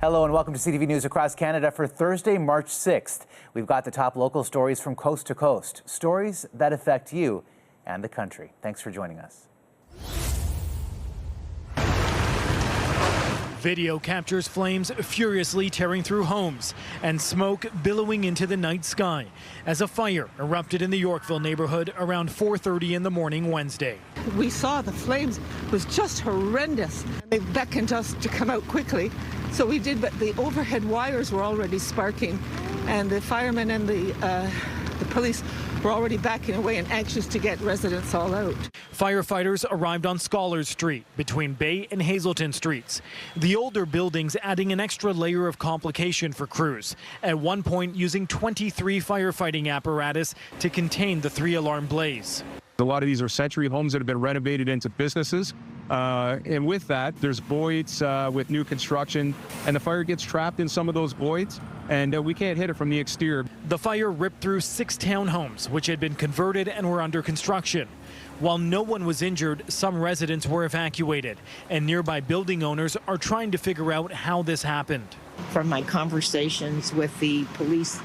Hello and welcome to CTV News Across Canada for Thursday, March 6th. We've got the top local stories from coast to coast, stories that affect you and the country. Thanks for joining us. Video captures flames furiously tearing through homes and smoke billowing into the night sky as a fire erupted in the Yorkville neighborhood around 4:30 in the morning Wednesday. We saw the flames was just horrendous. They beckoned us to come out quickly, so we did, but the overhead wires were already sparking, and the firemen and the police were already backing away and anxious to get residents all out. Firefighters arrived on Scholars Street between Bay and Hazelton Streets. The older buildings adding an extra layer of complication for crews, at one point using 23 firefighting apparatus to contain the 3-alarm blaze. A lot of these are century homes that have been renovated into businesses. And with that, there's voids with new construction, and the fire gets trapped in some of those voids, and we can't hit it from the exterior. The fire ripped through 6 townhomes, which had been converted and were under construction. While no one was injured, some residents were evacuated, and nearby building owners are trying to figure out how this happened. From my conversations with the police,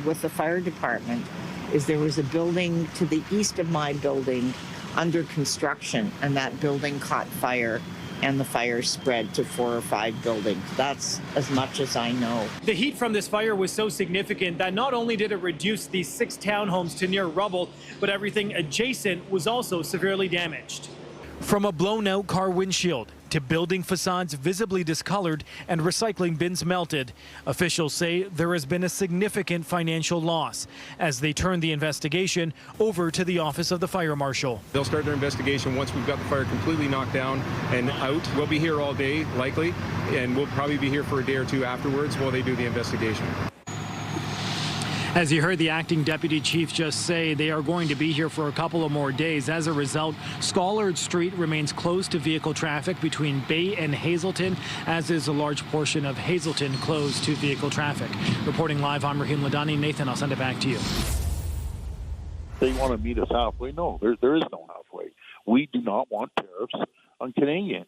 with the fire department, is there was a building to the east of my building under construction, and that building caught fire, and the fire spread to 4 or 5 buildings. That's as much as I know. The heat from this fire was so significant that not only did it reduce these 6 townhomes to near rubble, but everything adjacent was also severely damaged. From a blown-out car windshield to building facades visibly discolored and recycling bins melted, officials say there has been a significant financial loss as they turn the investigation over to the Office of the Fire Marshal. They'll start their investigation once we've got the fire completely knocked down and out. We'll be here all day, likely, and we'll probably be here for a day or two afterwards while they do the investigation. As you heard the acting deputy chief just say, they are going to be here for a couple of more days. As a result, Scholars Street remains closed to vehicle traffic between Bay and Hazelton, as is a large portion of Hazelton closed to vehicle traffic. Reporting live, I'm Raheem Ladani. Nathan, I'll send it back to you. They want to meet us halfway. No, there is no halfway. We do not want tariffs on Canadians.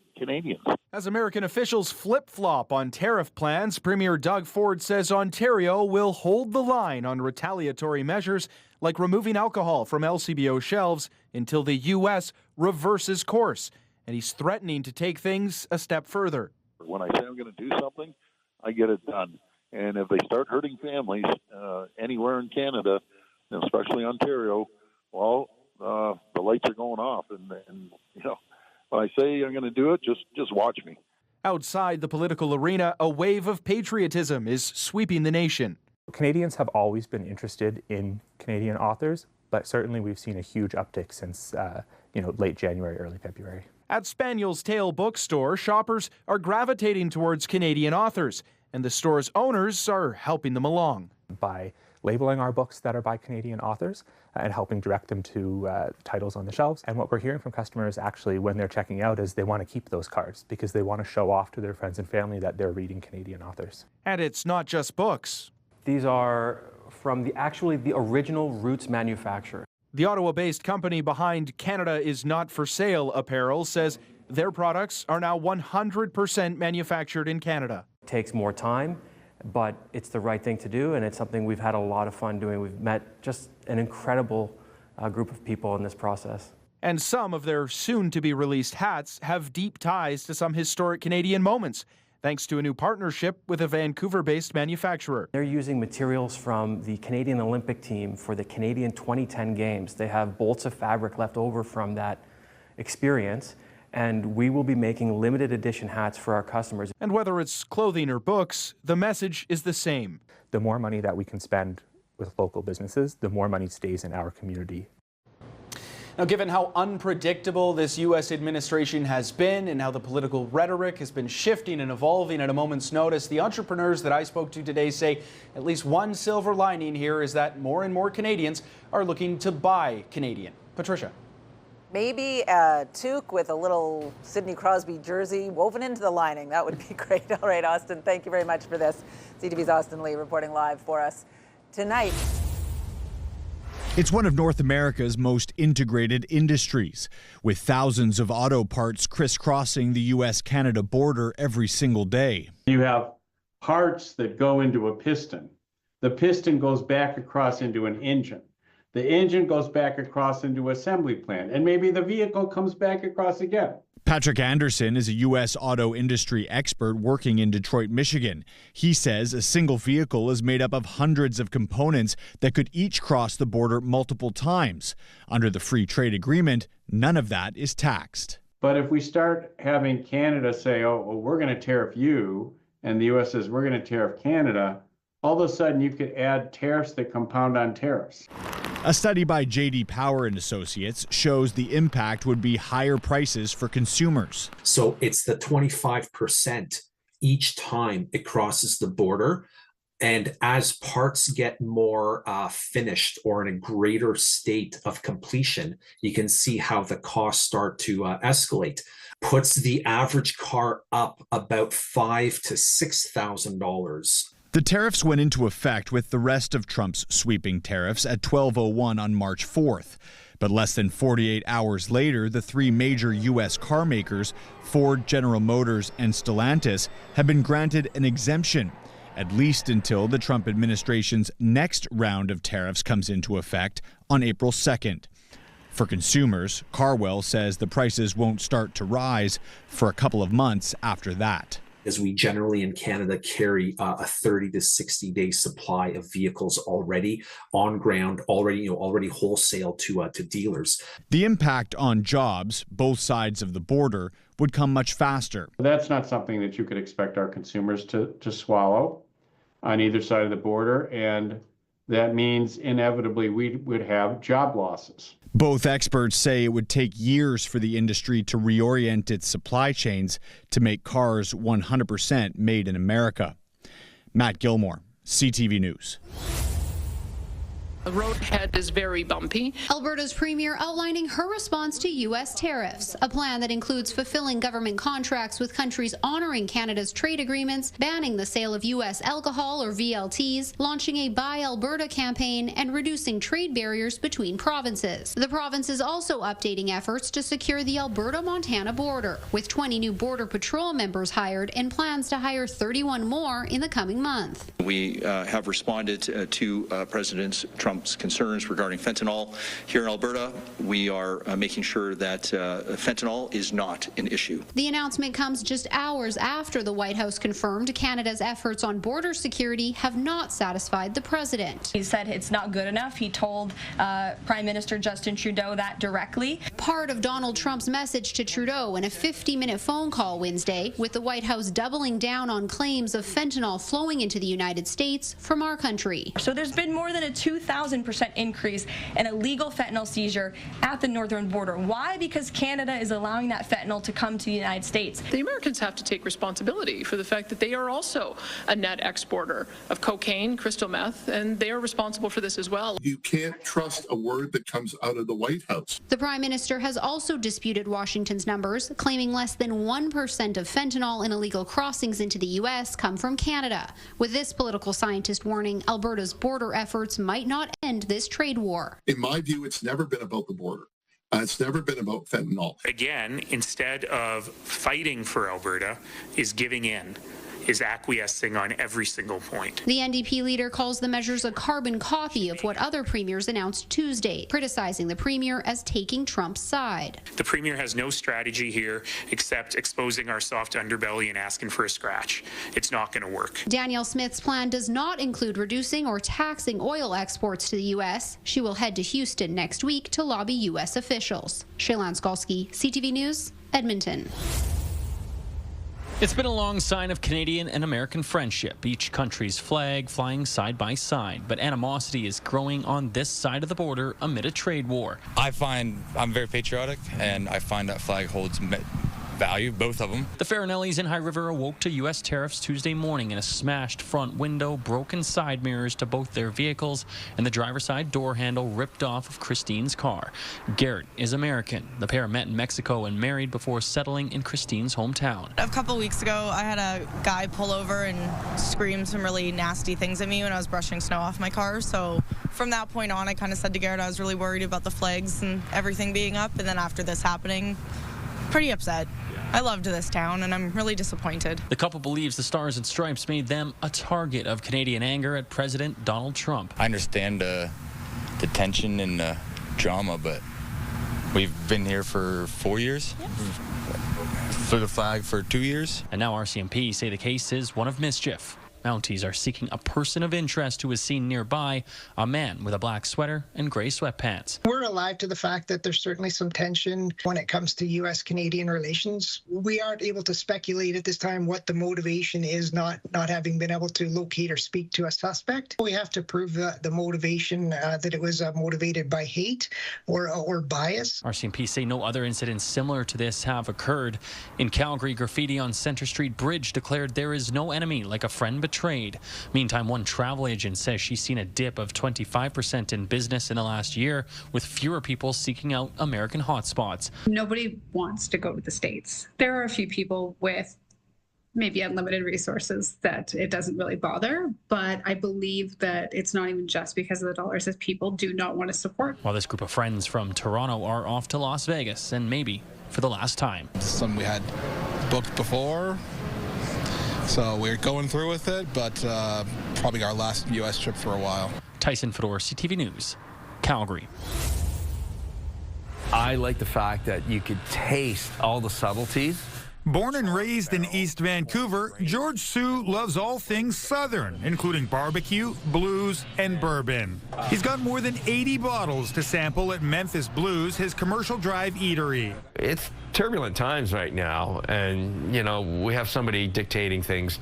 As American officials flip-flop on tariff plans, Premier Doug Ford says Ontario will hold the line on retaliatory measures like removing alcohol from LCBO shelves until the U.S. reverses course. And he's threatening to take things a step further. When I say I'm going to do something, I get it done. And if they start hurting families anywhere in Canada, especially Ontario, well, the lights are going off. And you know, when I say I'm going to do it, just watch me. Outside the political arena, a wave of patriotism is sweeping the nation. Canadians have always been interested in Canadian authors, but certainly we've seen a huge uptick since late January, early February. At Spaniel's Tail bookstore, shoppers are gravitating towards Canadian authors, and the store's owners are helping them along. By labeling our books that are by Canadian authors and helping direct them to titles on the shelves. And what we're hearing from customers actually when they're checking out is they want to keep those cards because they want to show off to their friends and family that they're reading Canadian authors. And it's not just books. These are from the original Roots manufacturer. The Ottawa-based company behind Canada is Not for Sale apparel says their products are now 100% manufactured in Canada. It takes more time, but it's the right thing to do, and it's something we've had a lot of fun doing. We've met just an incredible group of people in this process. And some of their soon-to-be-released hats have deep ties to some historic Canadian moments, thanks to a new partnership with a Vancouver-based manufacturer. They're using materials from the Canadian Olympic team for the Canadian 2010 Games. They have bolts of fabric left over from that experience, and we will be making limited edition hats for our customers. And whether it's clothing or books, the message is the same. The more money that we can spend with local businesses, the more money stays in our community. Now, given how unpredictable this U.S. administration has been and how the political rhetoric has been shifting and evolving at a moment's notice, the entrepreneurs that I spoke to today say at least one silver lining here is that more and more Canadians are looking to buy Canadian. Patricia. Maybe a toque with a little Sidney Crosby jersey woven into the lining. That would be great. All right, Austin, thank you very much for this. CTV's Austin Lee reporting live for us tonight. It's one of North America's most integrated industries, with thousands of auto parts crisscrossing the U.S.-Canada border every single day. You have parts that go into a piston. The piston goes back across into an engine. The engine goes back across into assembly plant, and maybe the vehicle comes back across again. Patrick Anderson is a U.S. auto industry expert working in Detroit, Michigan. He says a single vehicle is made up of hundreds of components that could each cross the border multiple times. Under the free trade agreement, none of that is taxed. But if we start having Canada say, oh, well, we're going to tariff you, and the U.S. says we're going to tariff Canada, all of a sudden you could add tariffs that compound on tariffs. A study by J.D. Power and Associates shows the impact would be higher prices for consumers. So it's the 25% each time it crosses the border. And as parts get more finished or in a greater state of completion, you can see how the costs start to escalate. Puts the average car up about $5,000 to $6,000. The tariffs went into effect with the rest of Trump's sweeping tariffs at 12:01 on March 4th. But less than 48 hours later, the three major U.S. car makers, Ford, General Motors, and Stellantis, have been granted an exemption, at least until the Trump administration's next round of tariffs comes into effect on April 2nd. For consumers, Carwell says the prices won't start to rise for a couple of months after that. As we generally in Canada carry a 30 to 60 day supply of vehicles already on ground, already wholesale to dealers. The impact on jobs, both sides of the border, would come much faster. That's not something that you could expect our consumers to swallow on either side of the border, and that means inevitably we would have job losses. Both experts say it would take years for the industry to reorient its supply chains to make cars 100% made in America. Matt Gilmore, CTV News. The road ahead is very bumpy. Alberta's premier outlining her response to U.S. tariffs, a plan that includes fulfilling government contracts with countries honoring Canada's trade agreements, banning the sale of U.S. alcohol or VLTs, launching a Buy Alberta campaign, and reducing trade barriers between provinces. The province is also updating efforts to secure the Alberta-Montana border, with 20 new Border Patrol members hired and plans to hire 31 more in the coming month. We have responded to President Trump's concerns regarding fentanyl. Here in Alberta, we are making sure that fentanyl is not an issue. The announcement comes just hours after the White House confirmed Canada's efforts on border security have not satisfied the president. He said it's not good enough. He told Prime Minister Justin Trudeau that directly. Part of Donald Trump's message to Trudeau in a 50-minute phone call Wednesday, with the White House doubling down on claims of fentanyl flowing into the United States from our country. So there's been more than a 2,000% increase in illegal fentanyl seizure at the northern border. Why? Because Canada is allowing that fentanyl to come to the United States. The Americans have to take responsibility for the fact that they are also a net exporter of cocaine, crystal meth, and they are responsible for this as well. You can't trust a word that comes out of the White House. The Prime Minister has also disputed Washington's numbers, claiming less than 1% of fentanyl in illegal crossings into the U.S. come from Canada. With this political scientist warning Alberta's border efforts might not end this trade war. In my view, it's never been about the border. It's never been about fentanyl. Again, instead of fighting for Alberta, is giving in, is acquiescing on every single point. The NDP leader calls the measures a carbon copy of what other premiers announced Tuesday, criticizing the premier as taking Trump's side. The premier has no strategy here except exposing our soft underbelly and asking for a scratch. It's not going to work. Danielle Smith's plan does not include reducing or taxing oil exports to the U.S. She will head to Houston next week to lobby U.S. officials. Shailan Skolsky, CTV News, Edmonton. It's been a long sign of Canadian and American friendship, each country's flag flying side by side. But animosity is growing on this side of the border amid a trade war. I'm very patriotic, and I find that flag holds value, both of them. The Farinellis in High River awoke to U.S. tariffs Tuesday morning in a smashed front window, broken side mirrors to both their vehicles, and the driver's side door handle ripped off of Christine's car. Garrett is American. The pair met in Mexico and married before settling in Christine's hometown. A couple weeks ago, I had a guy pull over and scream some really nasty things at me when I was brushing snow off my car. So from that point on, I kind of said to Garrett I was really worried about the flags and everything being up. And then after this happening, pretty upset. I loved this town, and I'm really disappointed. The couple believes the Stars and Stripes made them a target of Canadian anger at President Donald Trump. I understand the tension and the drama, but we've been here for 4 years. Yeah. Flew the flag for 2 years. And now RCMP say the case is one of mischief. Mounties are seeking a person of interest who was seen nearby, a man with a black sweater and gray sweatpants. We're alive to the fact that there's certainly some tension when it comes to U.S.-Canadian relations. We aren't able to speculate at this time what the motivation is, not having been able to locate or speak to a suspect. We have to prove the motivation, that it was motivated by hate or bias. RCMP say no other incidents similar to this have occurred. In Calgary, graffiti on Centre Street Bridge declared there is no enemy like a friend betrayed. Meantime, one travel agent says she's seen a dip of 25% in business in the last year, with fewer people seeking out American hotspots. Nobody wants to go to the States. There are a few people with maybe unlimited resources that it doesn't really bother, but I believe that it's not even just because of the dollars, as people do not want to support. While this group of friends from Toronto are off to Las Vegas, and maybe for the last time. Something we had booked before. So we're going through with it, but probably our last U.S. trip for a while. Tyson Fedor, CTV News, Calgary. I like the fact that you could taste all the subtleties. Born and raised in East Vancouver, George Sue loves all things Southern, including barbecue, blues, and bourbon. He's got more than 80 bottles to sample at Memphis Blues, his commercial drive eatery. It's turbulent times right now, and, you know, we have somebody dictating things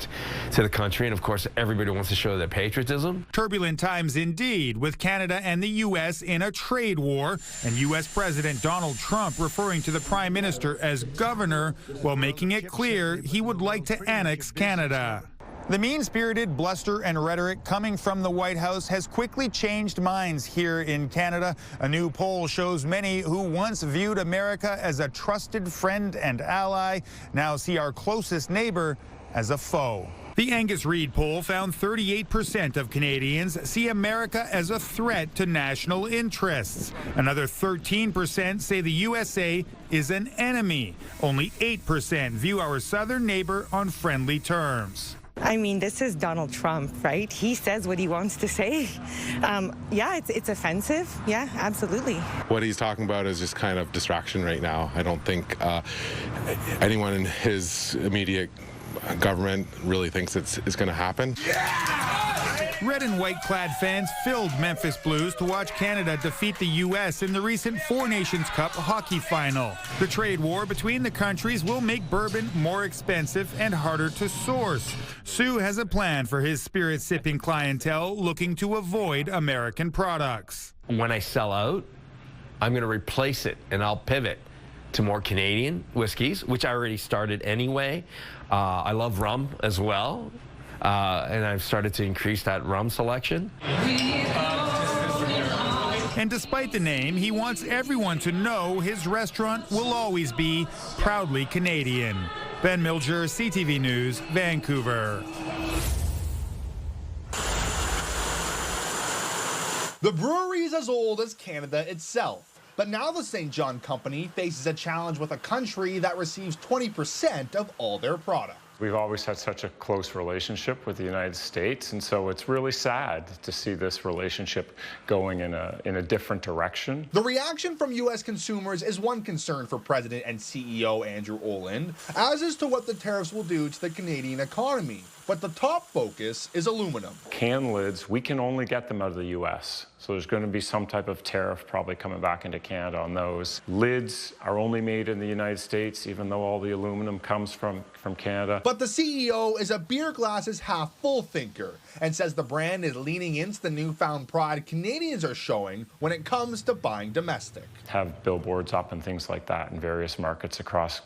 to the country, and of course, everybody wants to show their patriotism. Turbulent times indeed, with Canada and the U.S. in a trade war, and U.S. President Donald Trump referring to the Prime Minister as governor, while making it clear he would like to annex Canada. The mean-spirited bluster and rhetoric coming from the White House has quickly changed minds here in Canada. A new poll shows many who once viewed America as a trusted friend and ally now see our closest neighbor as a foe. The Angus Reid poll found 38% of Canadians see America as a threat to national interests. Another 13% say the USA is an enemy. Only 8% view our southern neighbor on friendly terms. I mean, this is Donald Trump, right? He says what he wants to say. Yeah, it's offensive. Yeah, absolutely. What he's talking about is just kind of distraction right now. I don't think anyone in his immediate government really thinks it's going to happen. Red and white clad fans filled Memphis Blues to watch Canada defeat the U.S. in the recent Four Nations Cup hockey final. The trade war between the countries will make bourbon more expensive and harder to source. Sue has a plan for his spirit-sipping clientele looking to avoid American products. When I sell out, I'm going to replace it, and I'll pivot to more Canadian whiskeys, which I already started anyway. I love rum as well. And I've started to increase that rum selection. And despite the name, he wants everyone to know his restaurant will always be proudly Canadian. Ben Milger, CTV News, Vancouver. The brewery is as old as Canada itself. But now the St. John Company faces a challenge with a country that receives 20% of all their product. We've always had such a close relationship with the United States, and so it's really sad to see this relationship going in a different direction. The reaction from U.S. consumers is one concern for President and CEO Andrew Oland, as is to what the tariffs will do to the Canadian economy. But the top focus is aluminum. Can lids, we can only get them out of the U.S., so there's going to be some type of tariff probably coming back into Canada on those. Lids are only made in the United States, even though all the aluminum comes from Canada. But the CEO is a beer glasses half full thinker and says the brand is leaning into the newfound pride Canadians are showing when it comes to buying domestic. Have billboards up and things like that in various markets across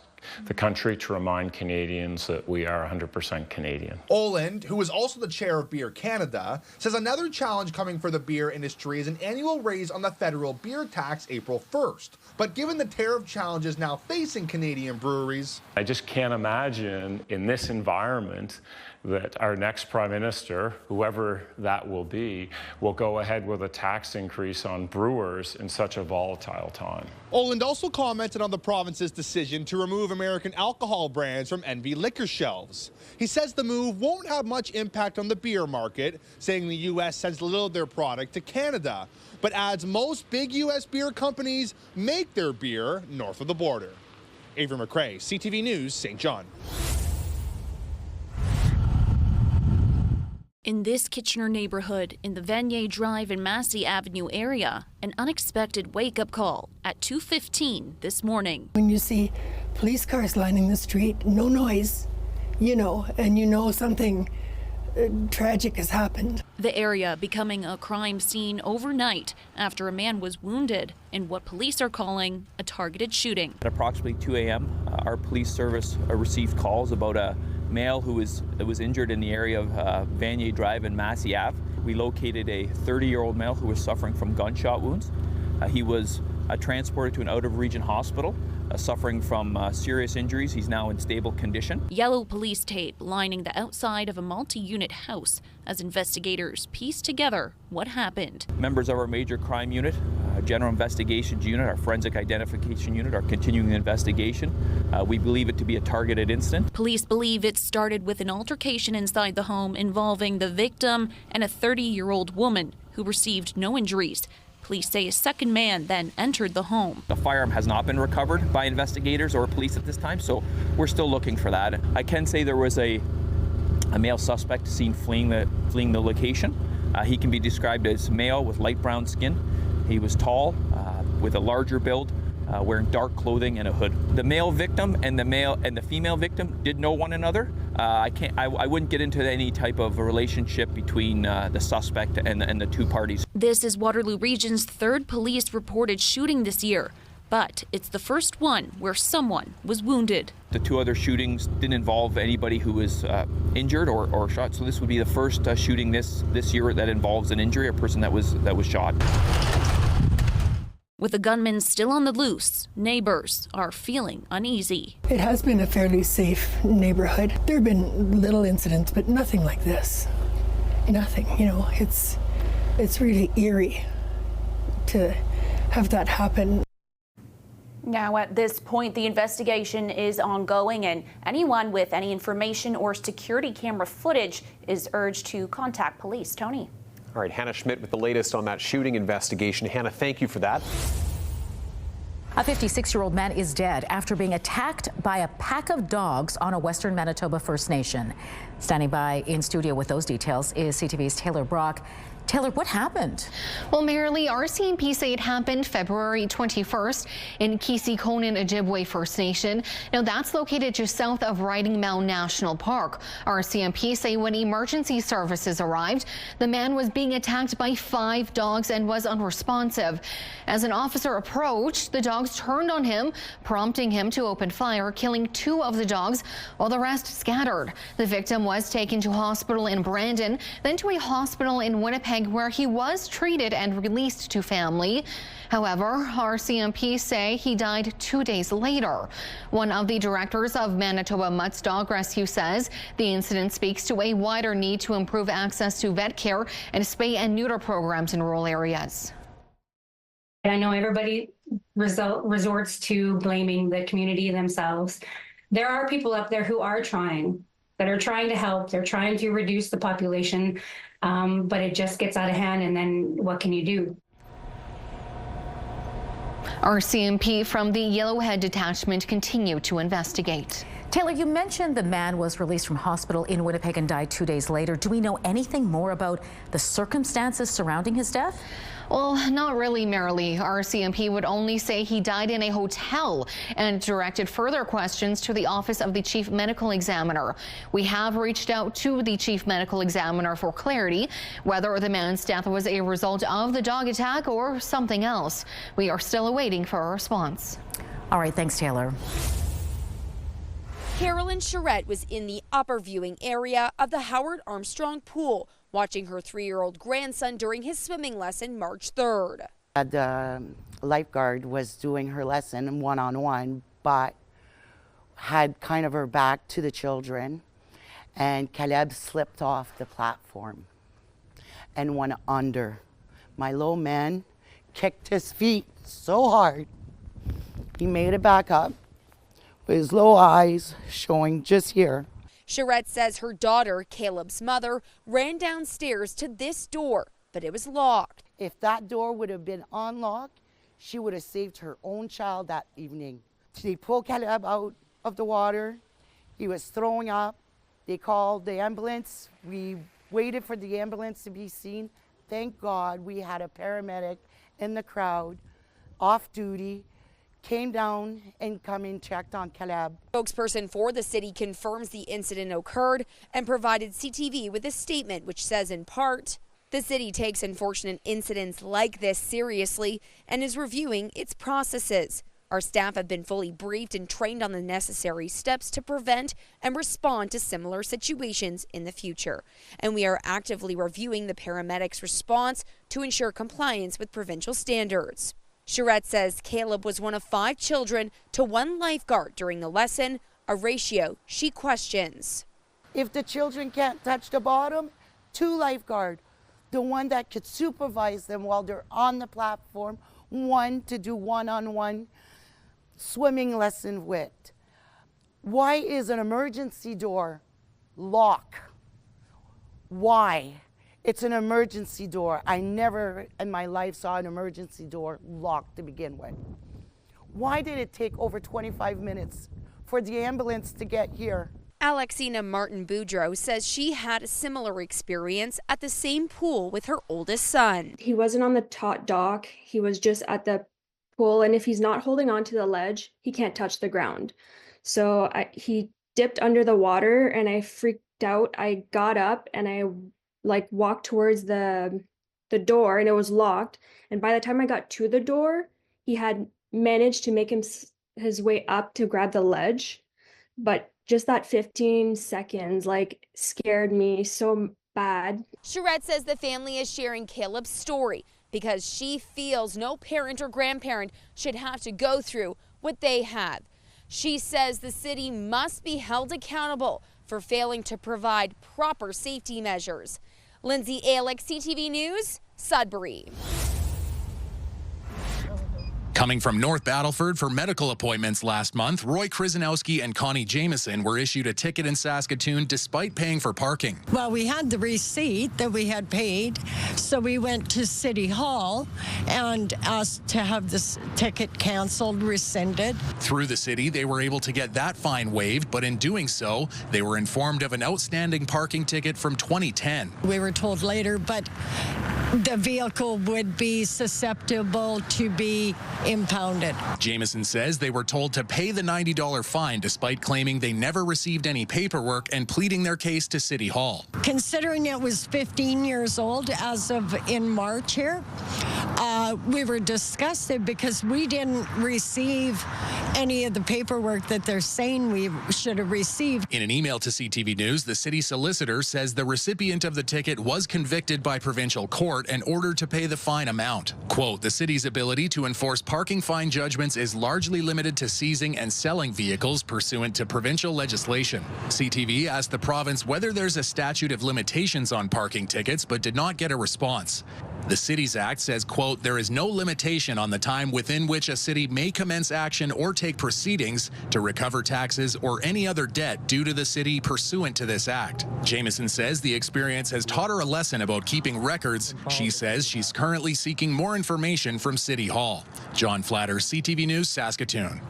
the country to remind Canadians that we are 100% Canadian. Oland, who is also the chair of Beer Canada, says another challenge coming for the beer industry is an annual raise on the federal beer tax April 1st. But given the tariff challenges now facing Canadian breweries, I just can't imagine in this environment that our next Prime Minister, whoever that will be, will go ahead with a tax increase on brewers in such a volatile time. Oland also commented on the province's decision to remove American alcohol brands from NV liquor shelves. He says the move won't have much impact on the beer market, saying the U.S. sends little of their product to Canada, but adds most big U.S. beer companies make their beer north of the border. Avery McRae, CTV News, St. John. In this Kitchener neighborhood in the Vanier Drive and Massey Avenue area, an unexpected wake-up call at 2:15 this morning. When you see police cars lining the street, no noise, and you know something tragic has happened. The area becoming a crime scene overnight after a man was wounded in what police are calling a targeted shooting. At approximately 2 a.m., our police service received calls about a male who was injured in the area of Vanier Drive and Massey Ave. We located a 30-year-old male who was suffering from gunshot wounds. He was transported to an out-of-region hospital, suffering from serious injuries. He's now in stable condition. Yellow police tape lining the outside of a multi-unit house as investigators piece together what happened. Members of our major crime unit, general investigations unit, our forensic identification unit are continuing the investigation. We believe it to be a targeted incident. Police believe it started with an altercation inside the home involving the victim and a 30-year-old woman who received no injuries. Police say a second man then entered the home. The firearm has not been recovered by investigators or police at this time, so we're still looking for that. I can say there was a male suspect seen fleeing the location. He can be described as male with light brown skin. He was tall, with a larger build, wearing dark clothing and a hood. The male victim and the female victim did know one another. I wouldn't get into any type of a relationship between the suspect and the two parties. This is Waterloo Region's third police reported shooting this year, but it's the first one where someone was wounded. The two other shootings didn't involve anybody who was injured or shot, so this would be the first shooting this year that involves an injury, a person that was shot. With the gunman still on the loose, neighbors are feeling uneasy. It has been a fairly safe neighborhood. There have been little incidents, but nothing like this. Nothing, it's really eerie to have that happen. Now, at this point, the investigation is ongoing, and anyone with any information or security camera footage is urged to contact police. Tony. All right, Hannah Schmidt with the latest on that shooting investigation. Hannah, thank you for that. A 56-year-old man is dead after being attacked by a pack of dogs on a Western Manitoba First Nation. Standing by in studio with those details is CTV's Taylor Brock. Taylor, what happened? Well, Mayorly, RCMP say it happened February 21st in Kisi-Konin Ojibwe First Nation. Now, that's located just south of Riding Mound National Park. RCMP say when emergency services arrived, the man was being attacked by 5 dogs and was unresponsive. As an officer approached, the dogs turned on him, prompting him to open fire, killing 2 of the dogs while the rest scattered. The victim was taken to hospital in Brandon, then to a hospital in Winnipeg, where he was treated and released to family. However, RCMP say he died 2 days later. One of the directors of Manitoba Mutt's Dog Rescue says the incident speaks to a wider need to improve access to vet care and spay and neuter programs in rural areas. I know everybody resorts to blaming the community themselves. There are people up there who are trying to help. They're trying to reduce the population. But it just gets out of hand, and then what can you do? RCMP from the Yellowhead Detachment continue to investigate. Taylor, you mentioned the man was released from hospital in Winnipeg and died 2 days later. Do we know anything more about the circumstances surrounding his death? Well, not really, Mayorly. RCMP would only say he died in a hotel and directed further questions to the Office of the Chief Medical Examiner. We have reached out to the Chief Medical Examiner for clarity whether the man's death was a result of the dog attack or something else. We are still awaiting for a response. All right, thanks, Taylor. Carolyn Charette was in the upper viewing area of the Howard Armstrong Pool, watching her 3-year-old grandson during his swimming lesson March 3rd. The lifeguard was doing her lesson one-on-one, but had kind of her back to the children, and Caleb slipped off the platform and went under. My little man kicked his feet so hard He made it back up with his little eyes showing just here. Charette says her daughter, Caleb's mother, ran downstairs to this door, but it was locked. If that door would have been unlocked, she would have saved her own child that evening. They pulled Caleb out of the water. He was throwing up. They called the ambulance. We waited for the ambulance to be seen. Thank God we had a paramedic in the crowd, off duty, came down and come and checked on Caleb. Spokesperson for the city confirms the incident occurred and provided CTV with a statement which says in part, the city takes unfortunate incidents like this seriously and is reviewing its processes. Our staff have been fully briefed and trained on the necessary steps to prevent and respond to similar situations in the future. And we are actively reviewing the paramedics' response to ensure compliance with provincial standards. Charette says Caleb was one of 5 children to 1 lifeguard during the lesson, a ratio she questions. If the children can't touch the bottom, 2 lifeguard, the one that could supervise them while they're on the platform, 1 to do one-on-one swimming lesson with. Why is an emergency door locked? Why? It's an emergency door. I never in my life saw an emergency door locked to begin with. Why did it take over 25 minutes for the ambulance to get here? Alexina Martin-Boudreau says she had a similar experience at the same pool with her oldest son. He wasn't on the taut dock. He was just at the pool, and if he's not holding on to the ledge, he can't touch the ground. So he dipped under the water, and I freaked out. I got up and I walked towards the door, and it was locked. And by the time I got to the door, he had managed to make his way up to grab the ledge. But just that 15 seconds scared me so bad. Charette says the family is sharing Caleb's story because she feels no parent or grandparent should have to go through what they have. She says the city must be held accountable for failing to provide proper safety measures. Lindsay Alick, CTV News, Sudbury. Coming from North Battleford for medical appointments last month, Roy Krzyzanowski and Connie Jameson were issued a ticket in Saskatoon despite paying for parking. Well, we had the receipt that we had paid, so we went to City Hall and asked to have this ticket canceled, rescinded. Through the city, they were able to get that fine waived, but in doing so, they were informed of an outstanding parking ticket from 2010. We were told later, but the vehicle would be susceptible to be impounded. Jameson says they were told to pay the $90 fine despite claiming they never received any paperwork and pleading their case to City Hall. Considering it was 15 years old as of in March here, we were disgusted because we didn't receive any of the paperwork that they're saying we should have received. In an email to CTV News, the city solicitor says the recipient of the ticket was convicted by provincial court and ordered to pay the fine amount. Quote, the city's ability to enforce parking fine judgments is largely limited to seizing and selling vehicles pursuant to provincial legislation. CTV asked the province whether there's a statute of limitations on parking tickets, but did not get a response. The Cities Act says, quote, there is no limitation on the time within which a city may commence action or take proceedings to recover taxes or any other debt due to the city pursuant to this act. Jameson says the experience has taught her a lesson about keeping records. She says she's currently seeking more information from City Hall. John Flatter, CTV News, Saskatoon.